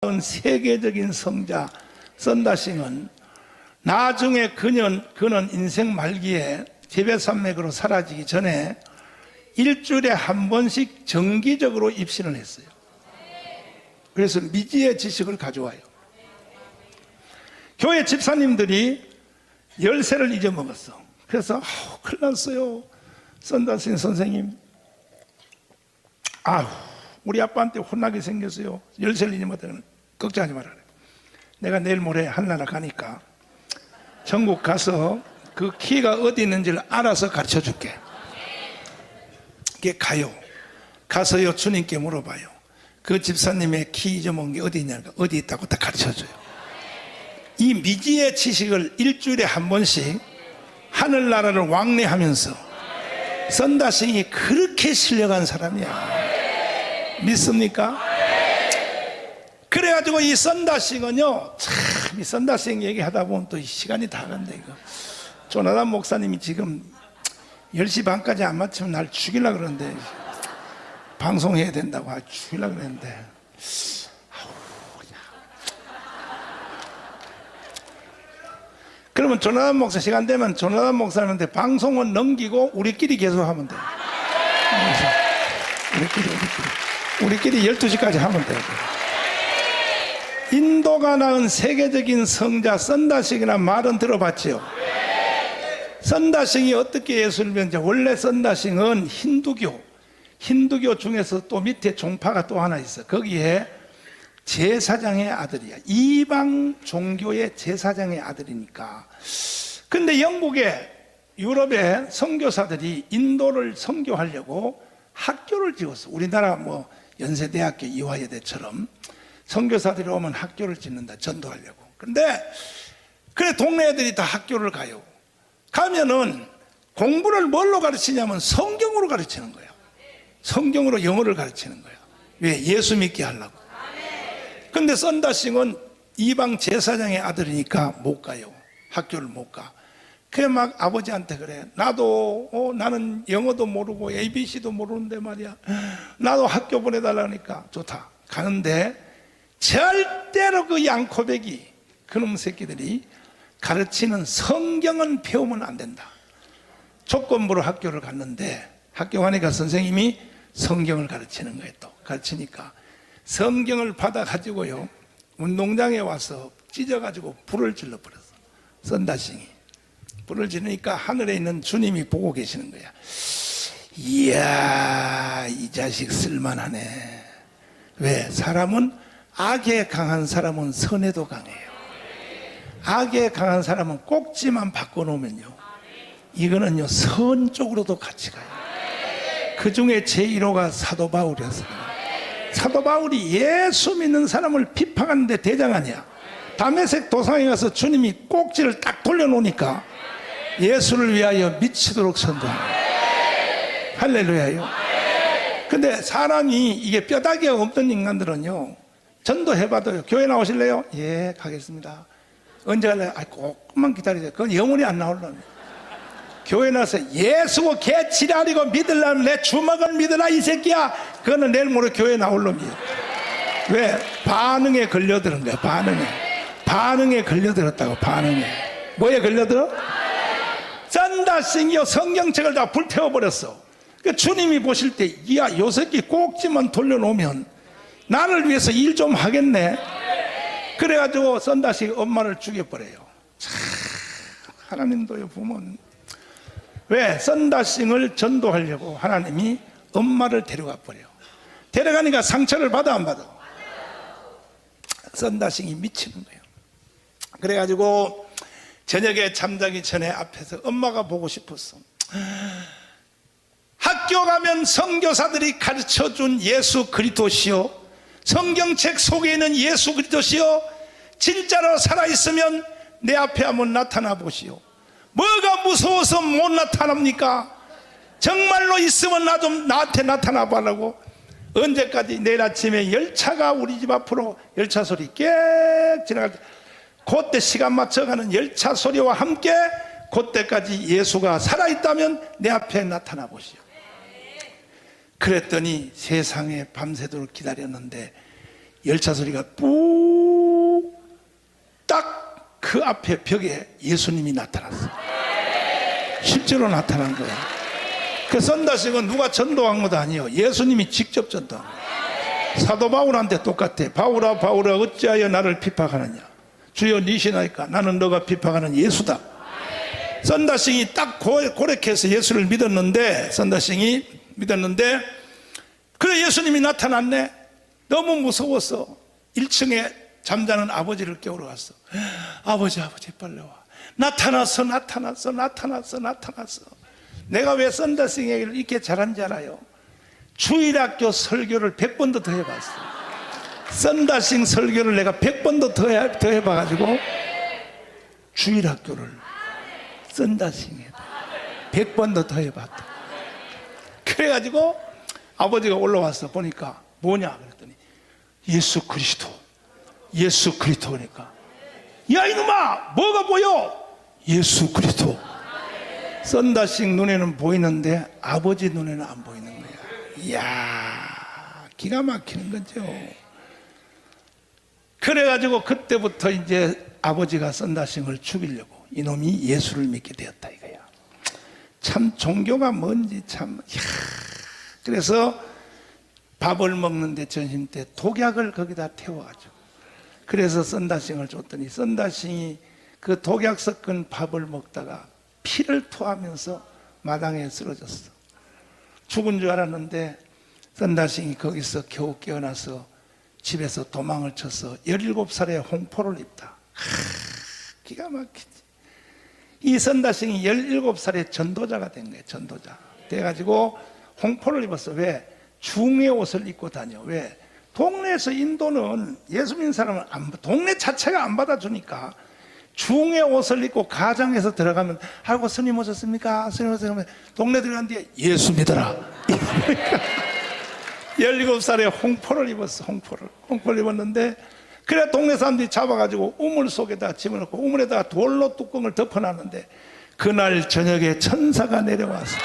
세계적인 성자 선다싱은 나중에 그는 인생 말기에 티베트산맥으로 사라지기 전에 일주일에 한 번씩 정기적으로 입신을 했어요. 그래서 미지의 지식을 가져와요. 교회 집사님들이 열쇠를 잊어먹었어. 그래서 큰일 났어요. 선다싱 선생님, 우리 아빠한테 혼나게 생겼어요. 열쇠를 잊어먹었다는. 걱정하지 말아라. 내가 내일 모레 하늘나라 가니까 전국 가서 그 키가 어디 있는지를 알아서 가르쳐 줄게. 이게 가요. 가서요 주님께 물어봐요. 그 집사님의 키 잊어먹은 게 어디 있냐니까 어디 있다고 다 가르쳐 줘요. 이 미지의 지식을 일주일에 한 번씩 하늘나라를 왕래하면서 선다싱이 그렇게 신령한 사람이야. 믿습니까? 그래가지고 이 선다싱은요, 참, 이 선다싱 얘기하다 보면 또 시간이 다 간다, 이거. 조나단 목사님이 지금 10시 반까지 안 마치면 날 죽이려고 그러는데, 방송해야 된다고 죽이려고 그랬는데, 그러면 조나단 목사 시간 되면 조나단 목사님한테 방송은 넘기고 우리끼리 계속 하면 돼. 우리끼리 12시까지 하면 돼. 인도가 낳은 세계적인 성자 선다싱이라는 말은 들어봤죠? 선다싱이 어떻게 예수를 믿는지. 원래 선다싱은 힌두교 중에서 또 밑에 종파가 또 하나 있어. 거기에 제사장의 아들이야. 이방 종교의 제사장의 아들이니까. 근데 영국에, 유럽의 선교사들이 인도를 선교하려고 학교를 지었어. 우리나라 뭐 연세대학교 이화여대처럼 선교사들이 오면 학교를 짓는다, 전도하려고. 그런데 그래 동네 애들이 다 학교를 가요. 가면은 공부를 뭘로 가르치냐면 성경으로 가르치는 거예요. 성경으로 영어를 가르치는 거예요. 왜? 예수 믿게 하려고. 근데 선다싱은 이방 제사장의 아들이니까 못 가요. 학교를 못 가. 그래 막 아버지한테 그래. 나는 영어도 모르고 ABC도 모르는데 말이야. 나도 학교 보내달라니까. 좋다. 가는데 절대로 그 양코백이, 그놈 새끼들이 가르치는 성경은 배우면 안 된다. 조건부로 학교를 갔는데, 학교 가니까 선생님이 성경을 가르치는 거예요. 또 가르치니까 성경을 받아가지고요 운동장에 와서 찢어가지고 불을 질러버렸어. 선다싱이 불을 지르니까 하늘에 있는 주님이 보고 계시는 거야. 이야, 이 자식 쓸만하네. 왜? 사람은, 악에 강한 사람은 선에도 강해요. 악에 강한 사람은 꼭지만 바꿔놓으면요, 이거는요 선 쪽으로도 같이 가요. 그 중에 제1호가 사도 바울이었어요. 사도 바울이 예수 믿는 사람을 비판하는데 대장 아니야. 다메섹 도상에 가서 주님이 꼭지를 딱 돌려놓으니까 예수를 위하여 미치도록 선도하는. 할렐루야요. 근데 사람이, 이게 뼈다귀가 없던 인간들은요, 전도해봐도요, 교회 나오실래요? 예, 가겠습니다. 언제 갈래요? 조금만 기다리세요. 그건 영원히 안 나오려면. 교회 나서 예수고 개 지랄이고 믿으려면 내 주먹을 믿으라 이 새끼야. 그거는 내일 모레 교회 나올 놈이에요. 왜? 반응에 걸려드는 거야. 반응에 걸려들었다고. 반응에. 뭐에 걸려들어? 선다싱이요 성경책을 다 불태워버렸어. 그 주님이 보실 때, 야, 요 새끼 꼭지만 돌려놓으면 나를 위해서 일 좀 하겠네. 그래가지고 선다싱이 엄마를 죽여버려요. 참, 하나님도요 보면. 왜? 선다싱을 전도하려고 하나님이 엄마를 데려가 버려. 데려가니까 상처를 받아 안 받아? 선다싱이 미치는 거예요. 그래가지고 저녁에 잠자기 전에 앞에서 엄마가 보고 싶었어. 학교 가면 선교사들이 가르쳐준 예수 그리스도시요, 성경책 속에 있는 예수 그리스도시요, 진짜로 살아있으면 내 앞에 한번 나타나 보시오. 뭐가 무서워서 못 나타납니까? 정말로 있으면 나한테 나타나 보라고. 언제까지? 내일 아침에 열차가 우리 집 앞으로 열차 소리 깨 지나갈 때, 그때 시간 맞춰가는 열차 소리와 함께 그때까지 예수가 살아있다면 내 앞에 나타나 보시오. 그랬더니 세상에 밤새도록 기다렸는데 열차 소리가 뿌 딱 그 앞에 벽에 예수님이 나타났어. 실제로 나타난 거야. 그 선다식은 누가 전도한 것도 아니에요. 예수님이 직접 전도한 거야. 사도 바울한테 똑같아. 바울아 바울아 어찌하여 나를 핍박하느냐. 주여 니시나이까 나는 너가 핍박하는 예수다. 선다싱이 딱 고백해서 예수를 믿었는데, 선다싱이 믿었는데, 그래 예수님이 나타났네. 너무 무서워서 1층에 잠자는 아버지를 깨우러 갔어. 아버지 빨리 와. 나타났어. 내가 왜 선다싱 얘기를 이렇게 잘한지 알아요? 주일학교 설교를 100번도 더 해봤어. 선다싱 설교를 내가 100번도 더 해봐가지고 주일학교를 선다싱에 100번도 더 해봤다. 그래가지고 아버지가 올라와서 보니까 뭐냐 그랬더니 예수 그리스도 그러니까 야 이놈아 뭐가 보여? 예수 그리스도. 선다싱 눈에는 보이는데 아버지 눈에는 안 보이는 거야. 이야 기가 막히는 거죠. 그래가지고 그때부터 이제 아버지가 선다싱을 죽이려고 이놈이 예수를 믿게 되었다 이거야. 참 종교가 뭔지 참. 이야. 그래서 밥을 먹는데 점심 때 독약을 거기다 태워가지고 그래서 선다싱을 줬더니 선다싱이 그 독약 섞은 밥을 먹다가 피를 토하면서 마당에 쓰러졌어. 죽은 줄 알았는데 선다싱이 거기서 겨우 깨어나서 집에서 도망을 쳐서 17살에 홍포를 입다. 기가 막히지. 이 선다싱이 17살에 전도자가 된 거예요. 전도자 돼가지고 홍포를 입었어. 왜? 중의 옷을 입고 다녀. 왜? 동네에서 인도는 예수 믿는 사람은 동네 자체가 안 받아주니까 중의 옷을 입고 가정에서 들어가면 아이고 스님 오셨습니까? 스님 오셨습니까? 동네 들어갔는데 예수 믿어라. 17살에 홍포를 입었어. 홍포를 입었는데 그래 동네 사람들이 잡아가지고 우물 속에다 집어넣고 우물에다가 돌로 뚜껑을 덮어놨는데 그날 저녁에 천사가 내려와서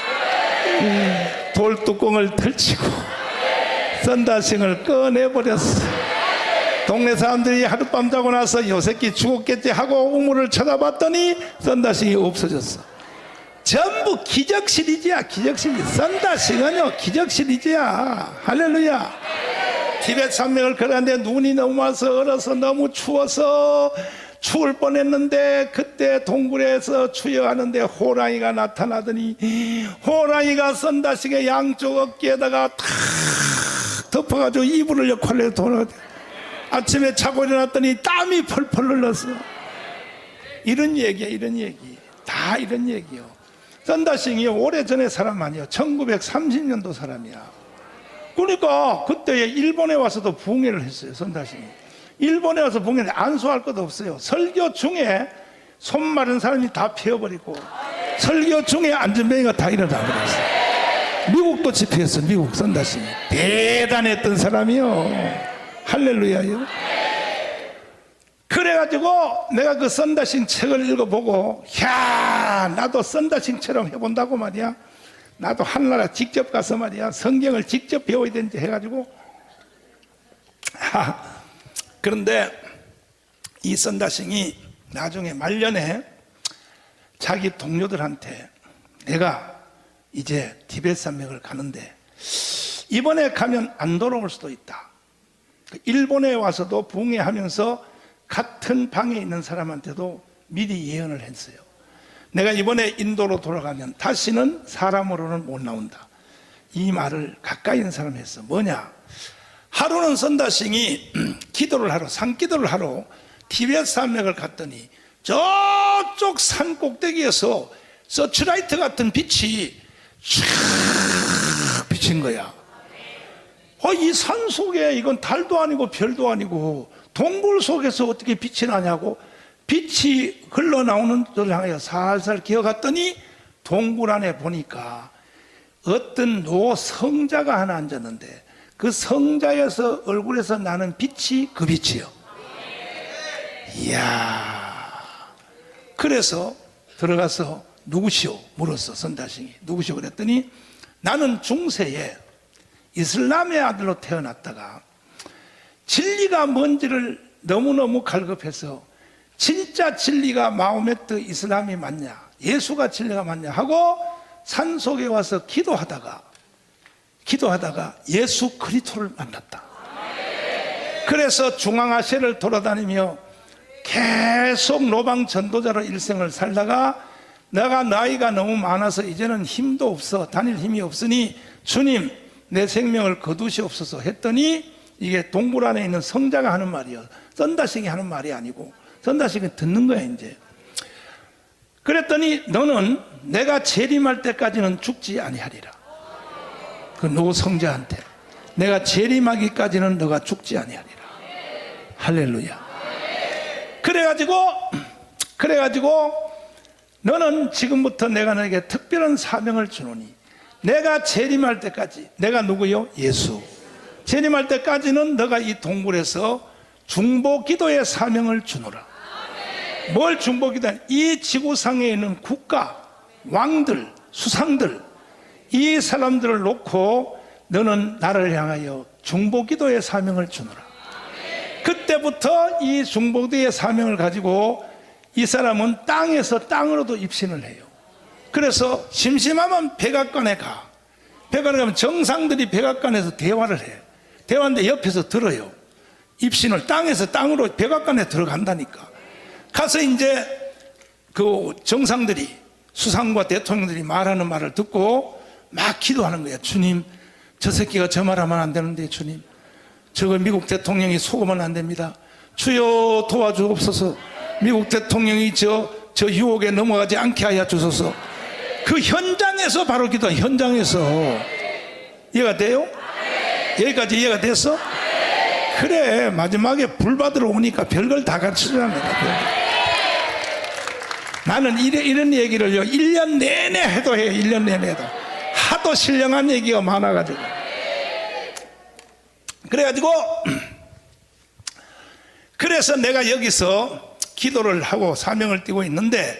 돌 뚜껑을 펼치고 선다싱을 꺼내버렸어. 동네 사람들이 하룻밤 자고 나서 요 새끼 죽었겠지 하고 우물을 쳐다봤더니 선다싱이 없어졌어. 전부 기적실이지야. 기적실. 선다싱은요 기적실이지야. 할렐루야. 티벳 산맥을 걸었는데 눈이 너무 와서 얼어서 너무 추워서 죽을 뻔했는데 그때 동굴에서 추여하는데 호랑이가 나타나더니 호랑이가 선다싱의 양쪽 어깨에다가 탁 덮어가지고 이불을 역할로 돌아. 아침에 자고 일어났더니 땀이 펄펄 흘렀어. 이런 얘기야. 이런 얘기 다 이런 얘기요. 선다싱이 오래전에 사람 아니에요. 1930년도 사람이야. 그러니까 그때 일본에 와서도 붕해를 했어요. 선다싱이 일본에 와서 붕해를 안수할 것도 없어요. 설교 중에 손 마른 사람이 다 피어버리고 설교 중에 안전뱅이가 다 일어나 버렸어요. 미국도 집회했어. 미국 선다싱이 대단했던 사람이요. 할렐루야요. 그래가지고 내가 그 선다싱 책을 읽어보고 야 나도 선다싱처럼 해본다고 말이야. 나도 하늘나라 직접 가서 말이야 성경을 직접 배워야 되는지 해가지고 그런데 이 선다싱이 나중에 말년에 자기 동료들한테 내가 이제 티벳 산맥을 가는데 이번에 가면 안 돌아올 수도 있다. 일본에 와서도 붕해하면서 같은 방에 있는 사람한테도 미리 예언을 했어요. 내가 이번에 인도로 돌아가면 다시는 사람으로는 못 나온다. 이 말을 가까이 있는 사람이 했어. 뭐냐? 하루는 선다싱이 기도를 하러 산기도를 하러 티벳 산맥을 갔더니 저쪽 산 꼭대기에서 서치라이트 같은 빛이 쫙 비친 거야. 이 산 속에 이건 달도 아니고 별도 아니고 동굴 속에서 어떻게 빛이 나냐고 빛이 흘러나오는 데를 향하여 살살 기어갔더니 동굴 안에 보니까 어떤 노성자가 하나 앉았는데 그 성자에서 얼굴에서 나는 빛이 그 빛이요. 이야. 그래서 들어가서 누구시오? 물었어. 선다싱이 누구시오? 그랬더니 나는 중세에 이슬람의 아들로 태어났다가 진리가 뭔지를 너무너무 갈급해서 진짜 진리가 마호메트 이슬람이 맞냐, 예수가 진리가 맞냐 하고 산속에 와서 기도하다가 예수 그리스도를 만났다. 그래서 중앙아시아를 돌아다니며 계속 노방 전도자로 일생을 살다가 내가 나이가 너무 많아서 이제는 힘도 없어, 다닐 힘이 없으니 주님 내 생명을 거두시옵소서 했더니, 이게 동굴 안에 있는 성자가 하는 말이요, 선다식이 하는 말이 아니고 선다식은 듣는 거야 이제. 그랬더니 너는 내가 재림할 때까지는 죽지 아니하리라. 그 노성자한테 내가 재림하기까지는 너가 죽지 아니하리라. 할렐루야. 그래가지고 너는 지금부터 내가 너에게 특별한 사명을 주노니, 내가 재림할 때까지, 내가 누구요? 예수. 재림할 때까지는 너가 이 동굴에서 중보기도의 사명을 주노라. 뭘 중보기도하냐? 이 지구상에 있는 국가, 왕들, 수상들, 이 사람들을 놓고 너는 나를 향하여 중보기도의 사명을 주노라. 그때부터 이 중보기도의 사명을 가지고 이 사람은 땅에서 땅으로도 입신을 해요. 그래서 심심하면 백악관에 가. 백악관에 가면 정상들이 백악관에서 대화를 해. 대화인데 옆에서 들어요. 입신을 땅에서 땅으로 백악관에 들어간다니까. 가서 이제 그 정상들이, 수상과 대통령들이 말하는 말을 듣고 막 기도하는 거야. 주님, 저 새끼가 저 말하면 안 되는데 주님, 저거 미국 대통령이 속으면 안 됩니다. 주여 도와주옵소서. 미국 대통령이 저 유혹에 넘어가지 않게 하여 주소서. 그 현장에서 바로 기도한, 현장에서. 이해가 돼요? 여기까지 이해가 됐어? 그래, 마지막에 불 받으러 오니까 별걸 다 가르쳐주라는 거야. 나는 이런 얘기를요 1년 내내 해도 해요. 1년 내내 해도. 하도 신령한 얘기가 많아가지고. 그래서 내가 여기서 기도를 하고 사명을 띠고 있는데,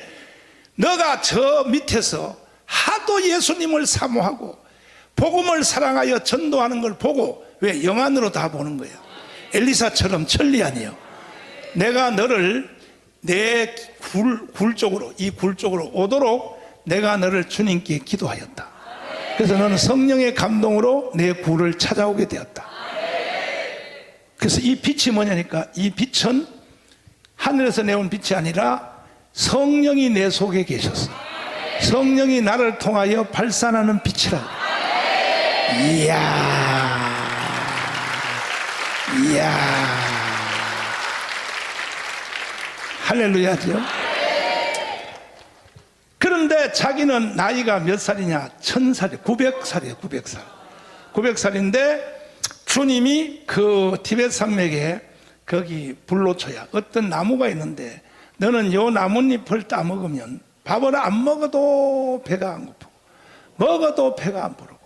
너가 저 밑에서 하도 예수님을 사모하고 복음을 사랑하여 전도하는 걸 보고, 왜 영안으로 다 보는 거예요. 엘리사처럼 천리안이요. 내가 너를 내 굴 쪽으로, 이 굴 쪽으로 오도록 내가 너를 주님께 기도하였다. 그래서 너는 성령의 감동으로 내 굴을 찾아오게 되었다. 그래서 이 빛이 뭐냐니까, 이 빛은 하늘에서 내온 빛이 아니라 성령이 내 속에 계셨어. 성령이 나를 통하여 발산하는 빛이라고. 이야. 할렐루야죠. 그런데 자기는 나이가 몇 살이냐? 1000살이에요. 900살이에요. 900살. 900살인데 주님이 그 티베트 산맥에 거기 불로초야 어떤 나무가 있는데, 너는 요 나뭇잎을 따먹으면 밥을 안 먹어도 배가 안 고프고 먹어도 배가 안 부르고,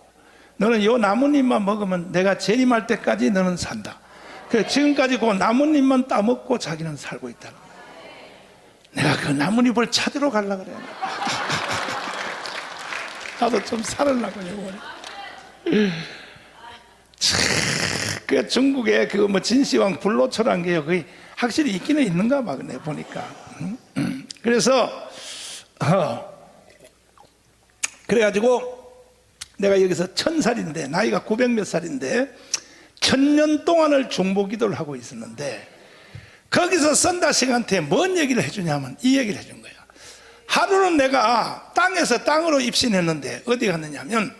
너는 요 나뭇잎만 먹으면 내가 재림할 때까지 너는 산다. 그래서 지금까지 그 나뭇잎만 따먹고 자기는 살고 있다는 거야. 내가 그 나뭇잎을 찾으러 가려고 그래. 나도 좀 살으려고 이번에. 그 중국에 그 뭐 진시황 불로초란 게요, 거기 확실히 있기는 있는가 봐. 내 보니까. 그래서 그래가지고 내가 여기서 1000살인데, 나이가 900몇 살인데 1000년 동안을 중보기도를 하고 있었는데, 거기서 선다식한테 뭔 얘기를 해주냐면 이 얘기를 해준 거야. 하루는 내가 땅에서 땅으로 입신했는데 어디 갔느냐면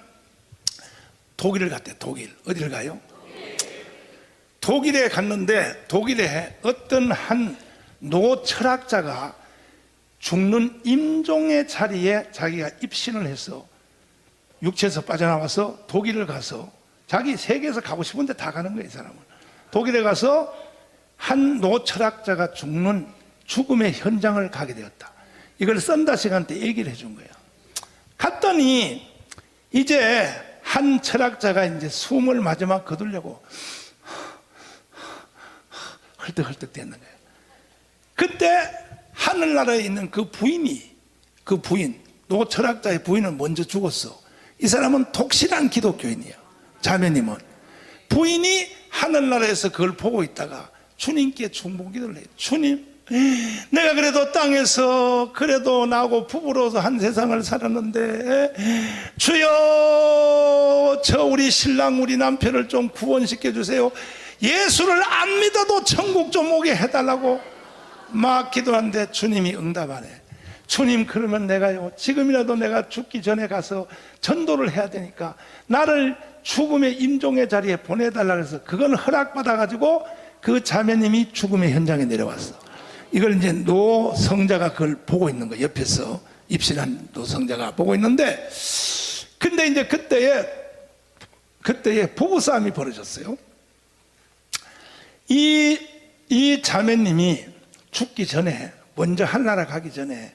독일을 갔대. 독일. 어디를 가요? 독일에 갔는데, 독일에 어떤 한 노철학자가 죽는 임종의 자리에 자기가 입신을 해서 육체에서 빠져나와서 독일을 가서, 자기 세계에서 가고 싶은데 다 가는 거예요, 이 사람은. 독일에 가서 한 노철학자가 죽는 죽음의 현장을 가게 되었다. 이걸 썬다식한테 얘기를 해준 거예요. 갔더니 이제 한 철학자가 이제 숨을 마지막 거두려고 헐떡헐떡 됐는 거예요. 그때 하늘나라에 있는 그 부인, 노철학자의 부인은 먼저 죽었어. 이 사람은 독실한 기독교인이야. 자매님은 부인이 하늘나라에서 그걸 보고 있다가 주님께 중보기도를 해요. 주님, 내가 그래도 땅에서 그래도 나하고 부부로서 한 세상을 살았는데 주여, 저 우리 신랑 우리 남편을 좀 구원시켜 주세요. 예수를 안 믿어도 천국 좀 오게 해달라고 막 기도하는데 주님이 응답하네. 주님, 그러면 내가요, 지금이라도 내가 죽기 전에 가서 전도를 해야 되니까 나를 죽음의 임종의 자리에 보내달라고 해서 그건 허락받아가지고 그 자매님이 죽음의 현장에 내려왔어. 이걸 이제 노 성자가 그걸 보고 있는 거예요. 옆에서 입신한 노 성자가 보고 있는데, 근데 이제 그때에 부부싸움이 벌어졌어요. 이 자매님이 죽기 전에, 먼저 하늘나라 가기 전에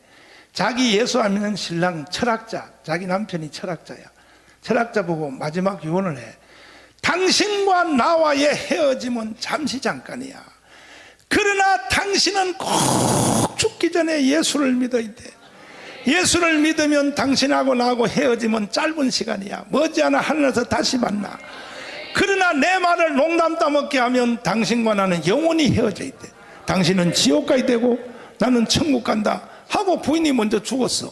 자기 예수 안 믿는 신랑 철학자, 자기 남편이 철학자야. 철학자 보고 마지막 유언을 해. 당신과 나와의 헤어짐은 잠시 잠깐이야. 그러나 당신은 꼭 죽기 전에 예수를 믿어야 돼. 예수를 믿으면 당신하고 나하고 헤어짐은 짧은 시간이야. 머지않아 하늘에서 다시 만나. 그러나 내 말을 농담 따먹게 하면 당신과 나는 영원히 헤어져야 돼. 당신은 지옥 가야 되고 나는 천국 간다 하고 부인이 먼저 죽었어.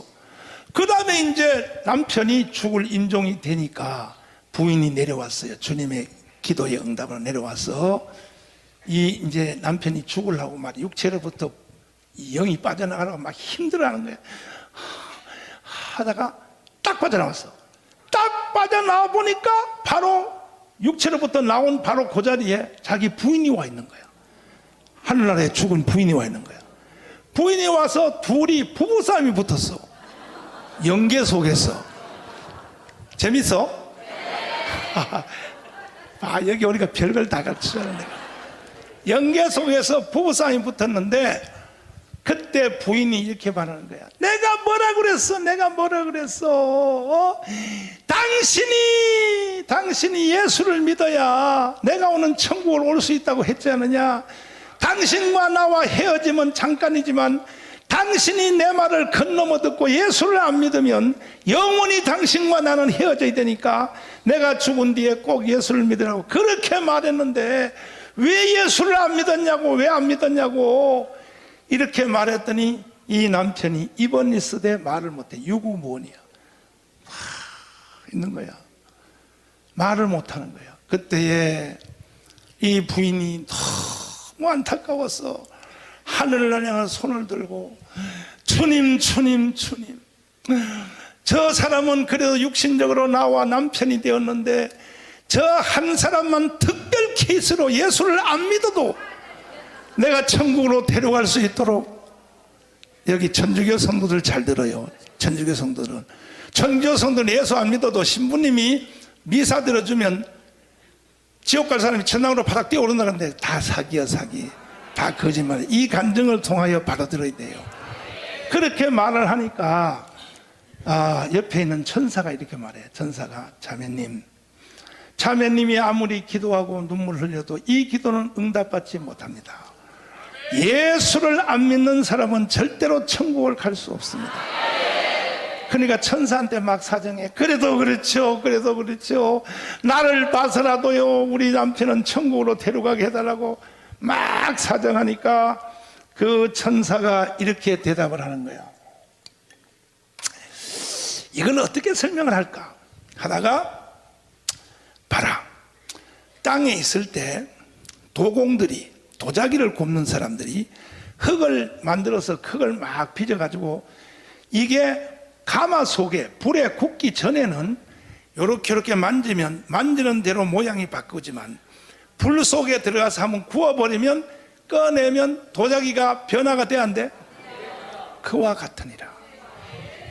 그 다음에 이제 남편이 죽을 임종이 되니까 부인이 내려왔어요. 주님의 기도의 응답으로 내려와서 이제 남편이 죽으려고 막 육체로부터 영이 빠져나가라고 막 힘들어하는 거예요. 하다가 딱 빠져나왔어. 딱 빠져나와 보니까 바로 육체로부터 나온 바로 그 자리에 자기 부인이 와 있는 거야. 하늘나라에 죽은 부인이 와 있는 거야. 부인이 와서 둘이 부부싸움이 붙었어. 영계 속에서. 재밌어? 여기 우리가 별걸 다 가르치자는 내가. 영계 속에서 부부싸움이 붙었는데 그때 부인이 이렇게 말하는 거야. 내가 뭐라 그랬어? 내가 뭐라 그랬어? 당신이 예수를 믿어야 내가 오는 천국을 올 수 있다고 했지 않느냐? 당신과 나와 헤어짐은 잠깐이지만 당신이 내 말을 건너머 듣고 예수를 안 믿으면 영원히 당신과 나는 헤어져야 되니까 내가 죽은 뒤에 꼭 예수를 믿으라고 그렇게 말했는데 왜 예수를 안 믿었냐고, 왜 안 믿었냐고 이렇게 말했더니 이 남편이 입은 있으되 말을 못해. 유구무원이야. 있는 거야. 말을 못하는 거야. 그때에 이 부인이 너무 안타까웠어. 하늘을 향해 손을 들고 주님, 저 사람은 그래도 육신적으로 나와 남편이 되었는데 저 한 사람만 특별 케이스로 예수를 안 믿어도 내가 천국으로 데려갈 수 있도록. 여기 천주교 성도들 잘 들어요. 천주교 성도들은 예수 안 믿어도 신부님이 미사 들어주면 지옥 갈 사람이 천당으로 바닥 뛰어오른다는데 다 사기야, 사기. 다 거짓말이에요. 이 감정을 통하여 받아들여야 돼요. 그렇게 말을 하니까 옆에 있는 천사가 이렇게 말해. 천사가 자매님이 아무리 기도하고 눈물 흘려도 이 기도는 응답받지 못합니다. 예수를 안 믿는 사람은 절대로 천국을 갈 수 없습니다. 그러니까 천사한테 막 사정해. 그래도 그렇죠. 나를 봐서라도요 우리 남편은 천국으로 데려가게 해달라고 막 사정하니까 그 천사가 이렇게 대답을 하는 거야. 이건 어떻게 설명을 할까 하다가, 봐라, 땅에 있을 때 도공들이, 도자기를 굽는 사람들이 흙을 만들어서 흙을 막 빚어가지고 이게 가마속에 불에 굽기 전에는 이렇게 만지면 만지는 대로 모양이 바꾸지만 불 속에 들어가서 한번 구워버리면 꺼내면 도자기가 변화가 돼야 안 돼? 그와 같으니라.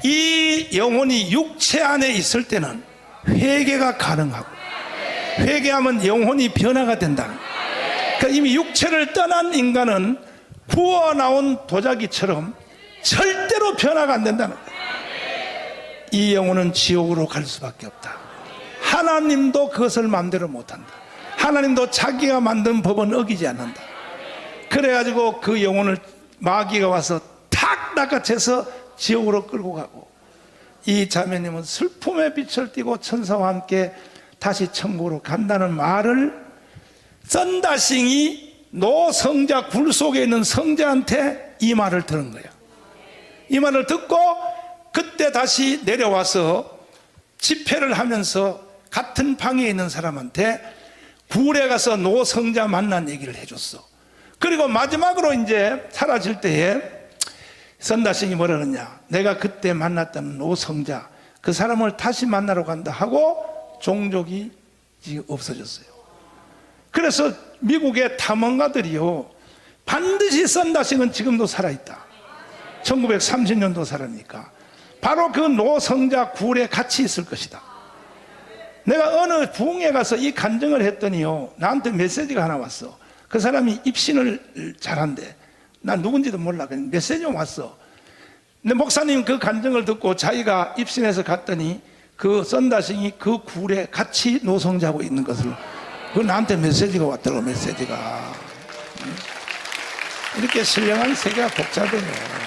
이 영혼이 육체 안에 있을 때는 회개가 가능하고 회개하면 영혼이 변화가 된다. 그러니까 이미 육체를 떠난 인간은 구워 나온 도자기처럼 절대로 변화가 안 된다는 거예요. 이 영혼은 지옥으로 갈 수밖에 없다. 하나님도 그것을 마음대로 못한다. 하나님도 자기가 만든 법은 어기지 않는다. 그래가지고 그 영혼을 마귀가 와서 탁 낚아채서 지옥으로 끌고 가고, 이 자매님은 슬픔의 빛을 띠고 천사와 함께 다시 천국으로 간다는 말을 썬다싱이 노성자 굴 속에 있는 성자한테 이 말을 들은 거예요. 이 말을 듣고 그때 다시 내려와서 집회를 하면서 같은 방에 있는 사람한테 굴에 가서 노성자 만난 얘기를 해줬어. 그리고 마지막으로 이제 사라질 때에 썬다싱이 뭐라 그러냐, 내가 그때 만났던 노성자 그 사람을 다시 만나러 간다 하고 종족이 없어졌어요. 그래서 미국의 탐험가들이요, 반드시 썬다싱은 지금도 살아있다. 1930년도 사람이니까 바로 그 노성자 굴에 같이 있을 것이다. 내가 어느 부흥회 가서 이 간증을 했더니요, 나한테 메시지가 하나 왔어. 그 사람이 입신을 잘한대. 난 누군지도 몰라. 그냥 메시지가 왔어. 근데 목사님 그 간증을 듣고 자기가 입신해서 갔더니 그 썬다싱이 그 굴에 같이 노성자하고 있는 것을, 그 나한테 메시지가 왔더라고. 메시지가 이렇게 신령한 세계가 복잡해요.